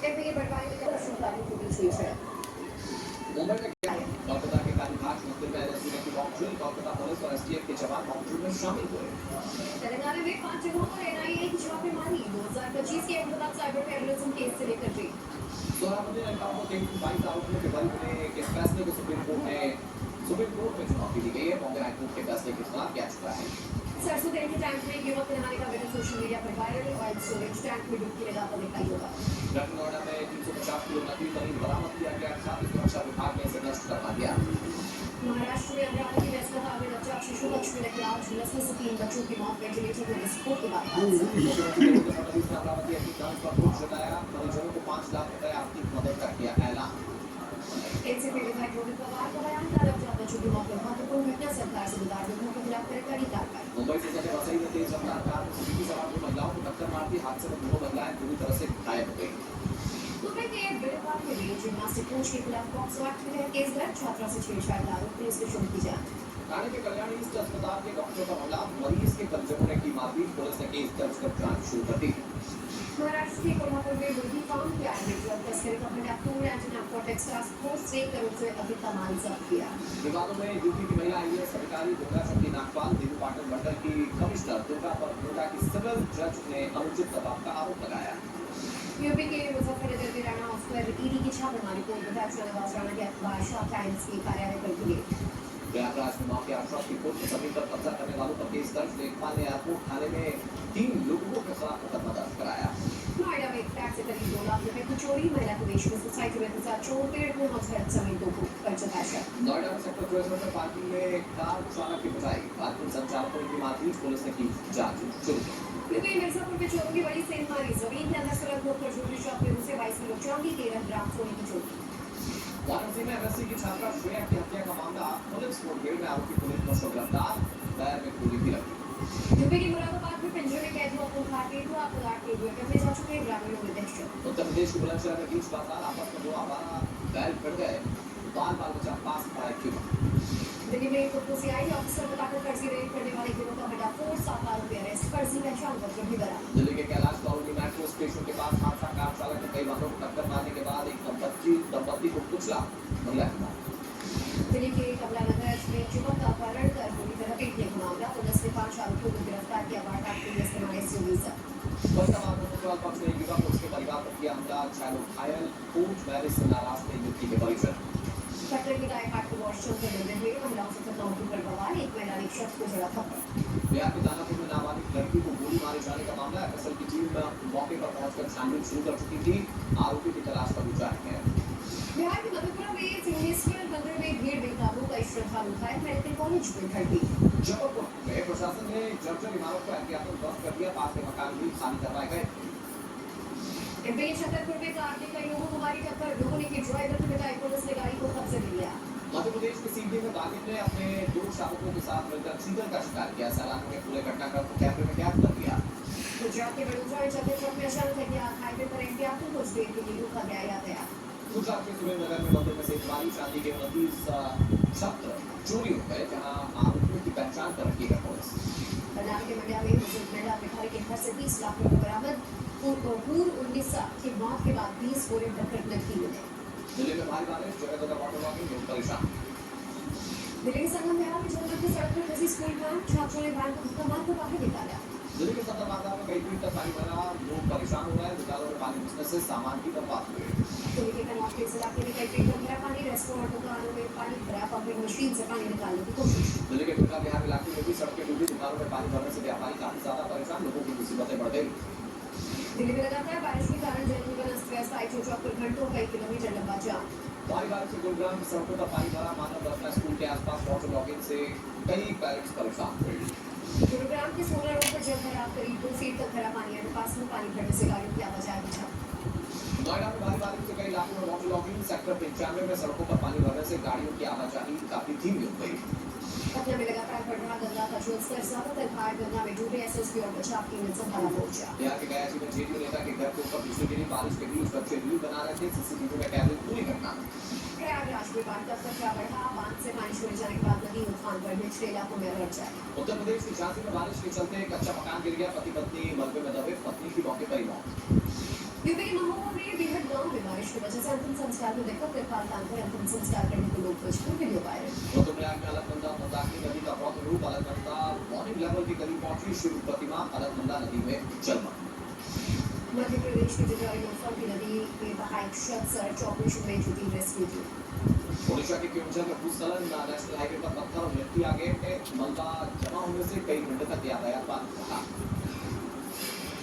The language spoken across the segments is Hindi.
एमपी के बड़वानी में प्रदर्शनकारियों के बीच हुई झड़प। मुंबई में क्या है? कोलकाता के कालीघाट मंदिर में एलएसडी की मॉकड्रिल, कोलकाता पुलिस और एसटीएफ के जवान मॉकड्रिल में शामिल हुए। तेलंगाना में 5 जगहों पर एनआईए की छापेमारी। 2025 के अहमदाबाद साइबर टेररिज्म केस से लेकर रेड। सोहराबुद्दीन एनकाउंटर केस में 22 आरोपियों के बरी होने के फैसले को सुप्रीम कोर्ट में चुनौती दी गई है। बॉम्बे हाईकोर्ट के फैसले के खिलाफ याचिका है। सरसों तेल के टैंक में युवक नहाने का वीडियो सोशल मीडिया पर वायरल। ऑयल स्टोरेज टैंक में डुबकी लगाता दिखा युवक। ग्रेटर नोएडा में 350 किलो नकली पनीर बरामद किया गया। खाद्य सुरक्षा विभाग ने इसे नष्ट करवा दिया। महाराष्ट्र में अमरावती में अस्पताल में नवजात शिशु कक्ष में लगी आग। 10 से 3 बच्चों की मौत। वेंटिलेटर में विस्फोट के बाद अमरावती अपनी जांच पर दोष जताया। मरीजों को 5 लाख रुपए आर्थिक मदद का किया ऐलान। एनसीपी विधायक रोहित पवार का बयान। नवजात बच्चों की मौत पर महत्वपूर्ण घटना। सरकार से विधायक लोगों के खिलाफ करें कड़ी कार्रवाई। मुंबई से सटे वसई में तेज रफ्तार कार में सिटी सवार 2 महिलाओं को टक्कर मार दी। हादसे में 2 महिलाएं पूरी तरह से घायल हो गई। मुंबई के बिलवाड़ में भी जिम्नास्टिक कोच के खिलाफ पॉक्सो एक्ट में केस दर्ज। छात्रा से छेड़छाड़ का आरोप। पुलिस ने शुरू की जांच। ठाणे के कल्याणी ईस्ट अस्पताल के डॉक्टर का हमला। मरीज के परिजनों ने की मारपीट। पुलिस ने केस दर्ज कर जांच शुरू कर दी। महाराष्ट्र के कोल्हापुर में मुर्गी फार्म के आगे ड्रग तस्करी का भंडार। पूर्ण एंटी नारकोटिक्स टास्क फोर्स से 1 करोड़ से अधिक का माल जब्त किया। विवादों में यूपी की महिला आईएएस अधिकारी दुर्गा शक्ति नागपाल, देवी पाटन मंडल की कमिश्नर दुर्गा पर नोएडा की सिविल जज ने अनुचित दबाव का आरोप लगाया। यूपी के मुजफ्फरनगर में राणा हाउस पर ईडी की छापेमारी। पूर्व विधायक शाहनवाज राणा के अखबार शाह टाइम्स के कार्यालय पर खुली। प्रयागराज में माफिया अशरफ की कोर्ट के जमीन पर कब्जा करने वालों पर केस दर्ज। लेखपाल ने एयरपोर्ट थाने में 3 लोगों के खिलाफ मुकदमा दर्ज कराया। नोएडा में फ्लैट से करीब 2 लाख रुपए की चोरी। महिला के वेश में सोसाइटी में घुसा चोर। पेड़ में हौसलत समेत 2 को पर जताया। नोएडा में सेक्टर 62 में पार्किंग में कार चालक की पिटाई। पार्किंग संचालकों ने की मारपीट। पुलिस ने की जांच शुरू। यूपी मिर्जापुर में चोरों की बड़ी सेंधमारी। जमीन के अंदर सुलग होकर ज्वेलरी शॉप में घुसे 22 किलो चांदी, 13 ग्राम सोने की चोरी। वाराणसी में एमएससी की छात्रा श्रेया की हत्या का मामला। पुलिस मुठभेड़ में आरोपी पुलिस को गिरफ्तार। पैर में गोली भी लगी। यूपी के मुरादाबाद में पिंजरे में कैद हुआ खूंखार तेंदुआ पलाटते हुए कब्जे जा चुके ग्रामीणों में दहशत। उत्तर प्रदेश के बुलंदशहर में बीच बाजार आपस में 2 आवारा बैल भिड़ गए। बाल बचा पास पाया क्यों। दिल्ली में कुत्तों से आई ऑफिसर बताकर फर्जी रेड करने वाले गिरोह का भंडाफोड़। 7 आरोपी अरेस्ट। फर्जी पहचान पत्र भी बरामद। दिल्ली के कैलाश कॉलोनी मेट्रो स्टेशन के पास हादसा। कार चालक ने कई वाहनों को टक्कर मारने के बाद एक दंपत्ति को कुचला। महिला की मौत। दिल्ली के कमला नगर में युवक का अपहरण कर पूरी तरह पीटने का मामला। पुलिस ने 5 आरोपियों को गिरफ्तार किया। वारदात के लिए इस्तेमाल एसयूवी। पक्ष में युवक और उसके परिवार पर किया हमला। 6 लोग घायल। कोर्ट मैरिज से नाराज थे युवती के परिजन। कटरे के गायघाट को वॉशरूम से मिलने हुए महिलाओं से खतौती पर बवाल। एक महिला ने एक शख्स को जड़ा थप्पड़। बिहार के दानापुर में नाबालिग लड़की को गोली मारे जाने का मामला। एफएसएल की टीम मौके पर पहुंचकर छानबीन शुरू कर चुकी थी। आरोपी की तलाश का भी जारी है। बिहार के मधेपुरा में सिंहेश्वर मंदिर में भीड़ बेकाबू। कई श्रद्धालु घायल। मेडिकल कॉलेज में भर्ती। जबलपुर में प्रशासन ने जर्जर इमारत को एहतियातन ध्वस्त कर दिया। पास के मकान भी खाली करवाए गए। एमपी छतरपुर में कार के कई लोगों को मारी टक्कर। लोगों ने की ड्राइवर को पिटाई। पुलिस ने गाड़ी को कब्जे में लिया। मध्य प्रदेश के सीधी में बालिग ने अपने 2 शावकों के साथ मिलकर चीतल का शिकार किया। सैलानियों ने पूरे घटनाक्रम को कैमरे में कैद कर दिया। गुजरात के वडोदरा में चलते ट्रक में अचानक एहतियात। हाईवे पर एहतियातन कुछ देर के लिए रोका गया यातायात। गुजरात के सुरेंद्रनगर में मंदिर में से इतवारी चांदी के 29 छत्र चोरी हो गए, जहां आरोपियों की पहचान कर रखी है पुलिस। कर्नाटक के मंड्या में बुजुर्ग महिला भिखारी के घर से 20 लाख रुपए बरामद। पूर्व 19 की मौत के बाद 20 बोरे डकट नकली मिले। दिल्ली में भारी बारिश। जगह जगह वाटर लॉगिंग। लोग परेशान। दिल्ली के संगम विहार में जलंधर की सड़क पर फंसी स्कूल वैन। छात्रों ने वैन को धक्का मारकर बाहर निकाला। दिल्ली के सदर बाजार में कई फीट तक पानी भरा। लोग परेशान हो गए। दुकानों में पानी घुसने से सामान भी बर्बाद हुए। दिल्ली के कनॉट प्लेस इलाके में कई फीट तक भरा पानी। रेस्टोरेंट और दुकानों में पानी भरा। पंपिंग मशीन से पानी निकालने की कोशिश। दिल्ली के गुड़गांव बिहार इलाके में भी सड़कें डूबी। दुकानों में पानी भरने से व्यापारी काफी ज्यादा परेशान। लोगों की मुसीबतें बढ़ गई। दिल्ली में लगातार बारिश के कारण जनजीवन अस्त व्यस्त। आईटी चौक पर घंटों कई किलोमीटर लंबा जाम। भारी बारिश से गुरुग्राम की सड़कों पर पानी भरा। मानव रत्ना स्कूल के आसपास वाटर लॉगिंग से कई पेरेंट्स परेशान हुए। गुरुग्राम के 16 रोड पर जल भराव। करीब 2 फीट तक भरा पानी। अंडरपास में पानी भरने से गाड़ियों की आवाजाही ठप। नोएडा में भारी बारिश से कई इलाकों में वाटर लॉगिंग। सेक्टर 95 में सड़कों पर पानी भरने से गाड़ियों की आवाजाही काफी धीमी हो गई। पटना में लगातार बढ़ रहा गंगा का जलस्तर। ज्यादातर घाट गंगा में डूबे। एसएसपी और बचाव टीम ने संभाला मोर्चा। बिहार के गया में जेडीयू नेता के घर के ऊपर बिजली गिरी। बारिश के बीच बच्चे रील बना रहे थे। सीसीटीवी में कैद हुई पूरी घटना। प्रयागराज में बाढ़ का खतरा बढ़ा। बांध से पानी छोड़े जाने के बाद नदी उफान पर निचले इलाकों में अलर्ट जारी। उत्तर प्रदेश की झांसी में बारिश के चलते कच्चा मकान गिर गया। पति पत्नी मलबे में दबे। पत्नी की मौके पर ही मौत। यूपी के महोबा में बेहद गांव गांव में बारिश की वजह से अंतिम संस्कार को देखकर तिरपाल बांधकर अंतिम संस्कार करने को लोग मजबूर वीडियो वायरल। रुद्रप्रयाग में अलकनंदा मंदाकिनी नदी का रौद्र रूप। अलकनंदा मॉर्निंग लेवल के करीब पहुंची। शिव प्रतिमा अलकनंदा नदी में जलमग्न। मध्य प्रदेश के जजौरी नौफल की नदी में बहा एक शख्स सर्च ऑपरेशन में जुटी रेस्क्यू टीम। ओडिशा के केओंझर में भूस्खलन। नेशनल हाईवे पर पत्थर और मिट्टी आ गए। मलबा जमा होने से कई घंटे तक यातायात बाधित रहा।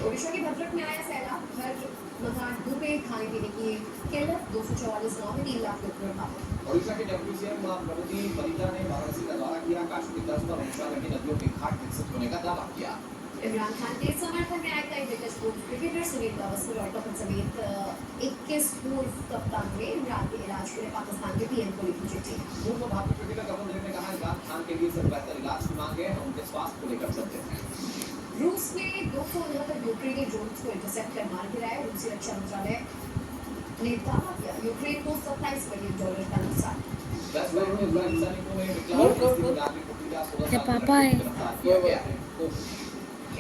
ओडिशा के भद्रक में आया सैलाब। घर मकान डूबे। खाने पीने की किल्लत। 244 गाँव में 3 लाख लोग प्रभावित। ओडिशा के डेप्यूटी सीएम प्रगति परिजा ने वाराणसी का दौरा किया। काशी की तर्ज पर ओडिशा में नदियों के घाट विकसित होने का दावा किया। इमरान खान के समर्थन में आए कई दिग्गज पूर्व क्रिकेटर सुनील गावस्कर और कपिल समेत 21 पूर्व कप्तान ने इमरान के इलाज के लिए पाकिस्तान के पीएम को लिखी चिट्ठी। पूर्व भारतीय क्रिकेटर कपिल देव ने कहा, इमरान खान के लिए सिर्फ बेहतर इलाज की मांग है। हम उनके स्वास्थ्य को लेकर चिंतित हैं। रूस ने 269 यूक्रेनी ड्रोन्स को इंटरसेप्ट कर मार गिराया। रूसी रक्षा मंत्रालय ने दावा किया यूक्रेन को $27 बिलियन का नुकसान। पापा है।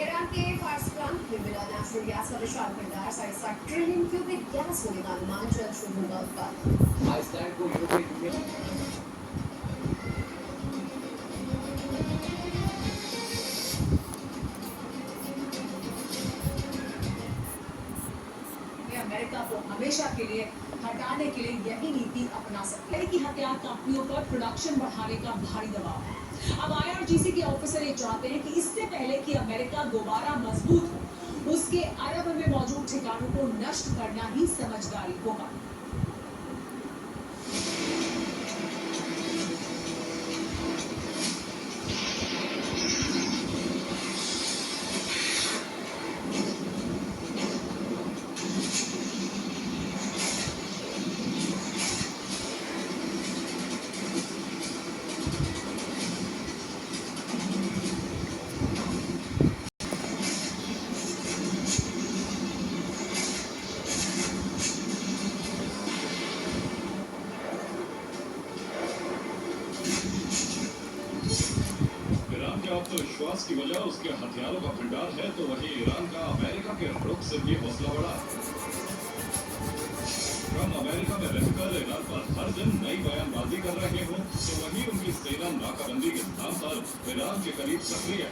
ईरान के फार्स प्रांत में मिला नेचुरल गैस का विशाल भंडार। 7.5 ट्रिलियन क्यूबिक गैस होने का अनुमान। जल्द शुरू होगा उत्पादन। आइसलैंड को यूरोपीय यूनियन अमेरिका को हमेशा के लिए हटाने के लिए यही नीति अपना सकती है कि हथियार कंपनियों पर प्रोडक्शन बढ़ाने का भारी दबाव है। अब IRGC के ऑफिसर ये चाहते हैं कि इससे पहले कि अमेरिका दोबारा मजबूत हो, उसके अरब में मौजूद ठिकानों को नष्ट करना ही समझदारी होगा। आत्मविश्वास की वजह उसके हथियारों का भंडार है, तो वहीं ईरान का अमेरिका के रुख से भी हौसला बढ़ा। ट्रम्प अमेरिका में रहकर ईरान पर हर दिन नई बयानबाजी कर रहे हो, तो वहीं उनकी सेना नाकाबंदी के नाम पर ईरान के करीब सक्रिय है।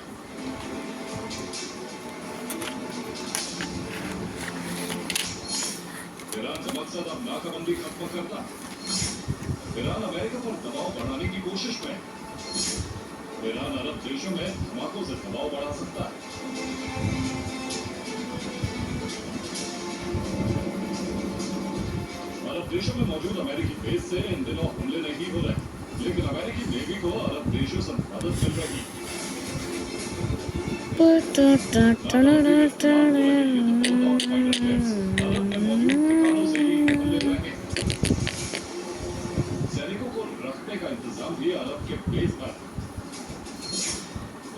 ईरान का मकसद अब नाकाबंदी खत्म करना। ईरान अमेरिका पर दबाव बढ़ाने की कोशिश में। ईरान अरब देशों में धमाकों से दबाव बढ़ा सकता है। अरब देशों में मौजूद अमेरिकी बेस से इन दिनों हमले नहीं हो रहे, लेकिन अमेरिकी नेवी को अरब देशों से मदद मिल रही। सैनिकों को रखने का इंतजाम भी अरब के बेस पर।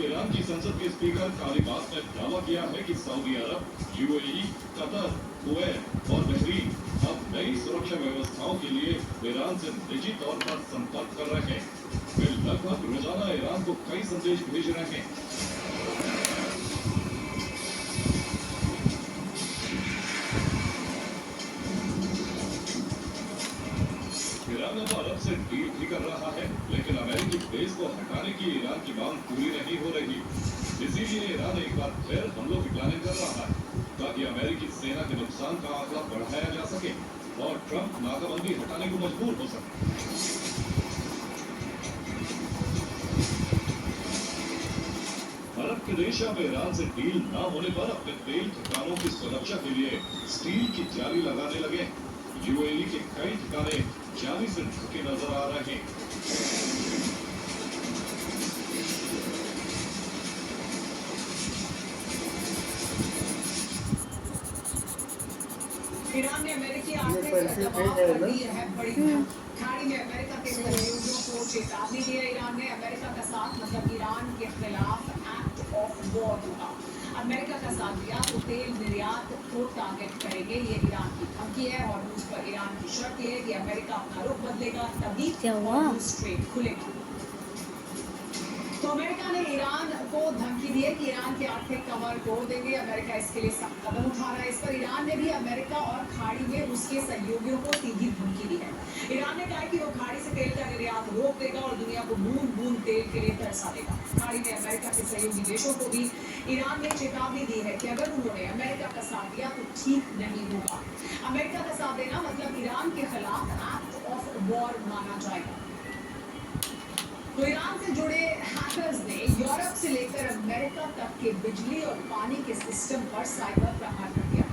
ईरान की संसद के स्पीकर कालीबात ने दावा किया है कि सऊदी अरब, UAE, कतर, कुवैत और बहरीन अब नई सुरक्षा व्यवस्थाओं के लिए ईरान से निजी तौर पर संपर्क कर रहे हैं। वे लगभग रोजाना ईरान को कई संदेश भेज रहे हैं। ईरान अब अरब से डील भी कर रहा है, लेकिन अमेरिकी बेस को हटाने की ईरान की मांग पूरी नहीं हो रही। इसीलिए ईरान एक बार फिर हमलों की प्लानिंग कर रहा है, ताकि अमेरिकी सेना के नुकसान का आंकड़ा बढ़ाया जा सके और ट्रंप नाकाबंदी हटाने को मजबूर हो सके। अरब के देश अब ईरान से डील न होने पर अपने तेल ठिकानों की सुरक्षा के लिए स्टील की जाली लगाने लगे। UAE के कई ठिकाने जाली से ढके नजर आ रहे हैं। ईरान ने अमेरिकी आर्थिक दबाव पर दी है बड़ी खाड़ी में अमेरिका के सहयोगियों को चेतावनी दी है। ईरान ने अमेरिका का साथ मतलब ईरान के खिलाफ एक्ट ऑफ वॉर होगा। अमेरिका का साथ दिया तो तेल निर्यात को टारगेट करेंगे, ये ईरान की धमकी है। और रूस पर ईरान की शर्त है कि अमेरिका अपना रुख बदलेगा तभी और रूस ट्रेड खुलेगा। तो अमेरिका ने ईरान को धमकी दी है कि ईरान की आर्थिक कमर तोड़ देंगे। अमेरिका इसके लिए सख्त कदम उठा रहा है। इस पर ईरान ने भी अमेरिका और खाड़ी में उसके सहयोगियों को सीधी धमकी दी है। ईरान ने कहा है कि वो खाड़ी से तेल का निर्यात रोक देगा और दुनिया को बूंद बूंद तेल के लिए तरसा देगा। खाड़ी में अमेरिका के सहयोगी देशों को भी ईरान ने चेतावनी दी है कि अगर उन्होंने अमेरिका का साथ दिया तो ठीक नहीं होगा। अमेरिका का साथ देना मतलब ईरान के खिलाफ एक्ट ऑफ वॉर माना जाएगा। तो ईरान से जुड़े हैकर्स ने यूरोप से लेकर अमेरिका तक के बिजली और पानी के सिस्टम पर साइबर प्रहार कर दिया।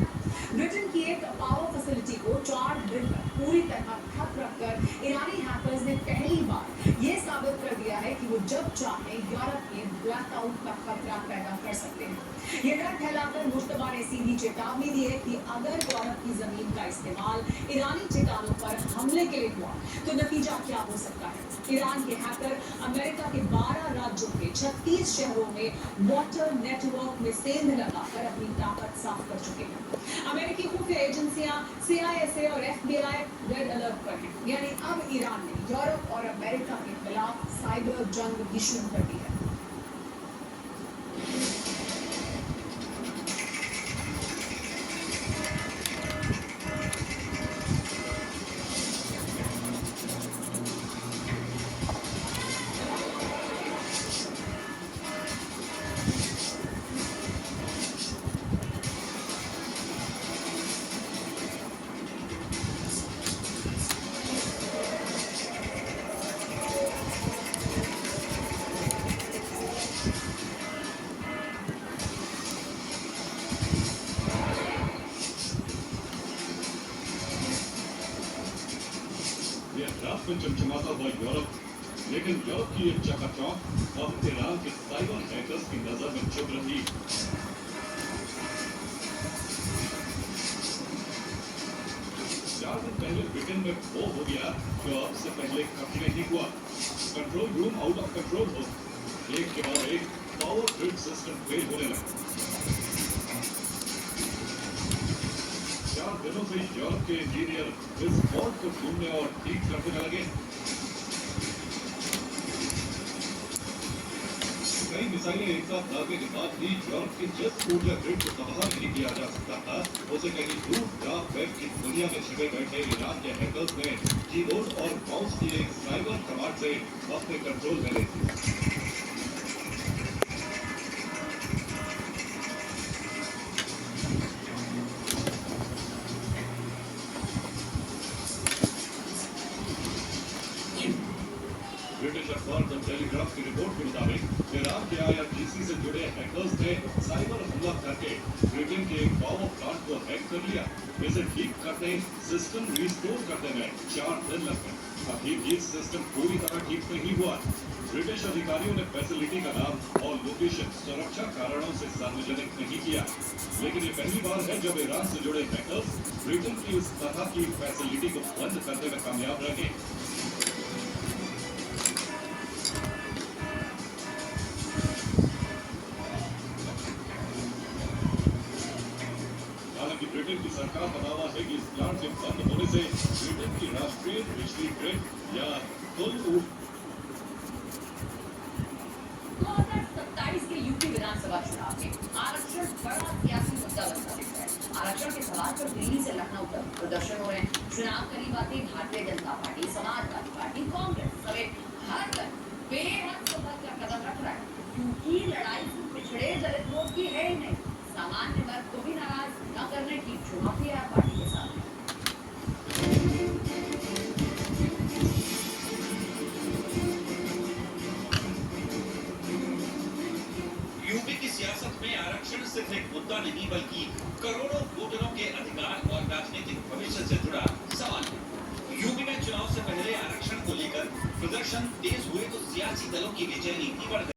ब्रिटेन की एक पावर फैसिलिटी को 4 दिन तक पूरी तरह ठप रखकर ईरानी हैकर्स ने पहली बार ये साबित कर दिया है कि वो जब चाहे यूरोप में ब्लैकआउट का खतरा पैदा कर सकते हैं। ये डर फैलाकर मुश्तबा ने सीधी चेतावनी दी है कि अगर यूरोप की जमीन का इस्तेमाल ईरानी ठिकानों पर हमले के लिए हुआ तो नतीजा क्या हो सकता है। ईरान के हैकर अमेरिका के 12 राज्यों के 36 शहरों में वाटर नेटवर्क में सेंध लगाकर अपनी ताकत साफ कर चुके हैं। अमेरिकी खुफिया एजेंसियां CIA और FBI रेड अलर्ट पर हैं। यानी अब ईरान ने यूरोप और अमेरिका के खिलाफ साइबर जंग भी शुरू कर दी है। रात में चमचमाता हुआ यूरोप, लेकिन यूरोप की एक चकाचौंध अब ईरान के साइबर हैकर्स की नजर में चुभ रही। 4 दिन पहले ब्रिटेन में वो हो गया जो अब से पहले कभी नहीं हुआ। Control room out of control हो, एक के बाद एक पावर ग्रिड सिस्टम फेल होने लगा। 4 दिनों से यूरोप के इंजीनियर इस फॉल्ट को ढूंढने और ठीक करने लगे। कई मिसाइलें एक साथ दागे के बाद भी यूरोप के जिस ऊर्जा ग्रिड को तबाह नहीं किया जा सकता था, उसे कहीं दूर डार्क वेब की दुनिया में छिपे बैठे ईरान के हैकर्स ने कीबोर्ड और माउस की एक साइबर कमांड से अपने कंट्रोल में ले लिया। ब्रिटिश अखबार द टेलीग्राफ की रिपोर्ट के मुताबिक ईरान के IRGC से जुड़े हैकर्स ने साइबर हमला करके ब्रिटेन के एक पावर प्लांट को हैक कर लिया। इसे ठीक करने, सिस्टम रिस्टोर करने में 4 दिन लग गए। अभी भी सिस्टम पूरी तरह ठीक नहीं हुआ। ब्रिटिश अधिकारियों ने फैसिलिटी का नाम और लोकेशन सुरक्षा कारणों से सार्वजनिक नहीं किया, लेकिन ये पहली बार है जब ईरान से जुड़े हैकर्स ब्रिटेन की इस तरह की फैसिलिटी को बंद करने में कामयाब रहे। ब्रिटेन की सरकार का दावा है कि इस प्लांट के बंद होने से ब्रिटेन की राष्ट्रीय बिजली ग्रिड या कुल 2027 के यूपी विधानसभा चुनाव में आरक्षण बड़ा सियासी मुद्दा बनता दिखता है। आरक्षण के सवाल पर दिल्ली से लखनऊ तक प्रदर्शन हो रहे हैं। चुनाव करीब आते भारतीय जनता पार्टी, समाजवादी पार्टी, कांग्रेस समेत हर दल बेहद संभल का कदम रख रहा है, क्योंकि लड़ाई पिछड़े दलित लोग की है ही नहीं, सामान्य वर्ग को भी नाराज न करने की चुनौती है पार्टी के साथ। यूपी की सियासत में आरक्षण सिर्फ एक मुद्दा नहीं बल्कि करोड़ों वोटरों के अधिकार और राजनीतिक भविष्य से जुड़ा सवाल है। यूपी में चुनाव से पहले आरक्षण को लेकर प्रदर्शन तेज हुए तो सियासी दलों की विजय नीति बढ़ गई।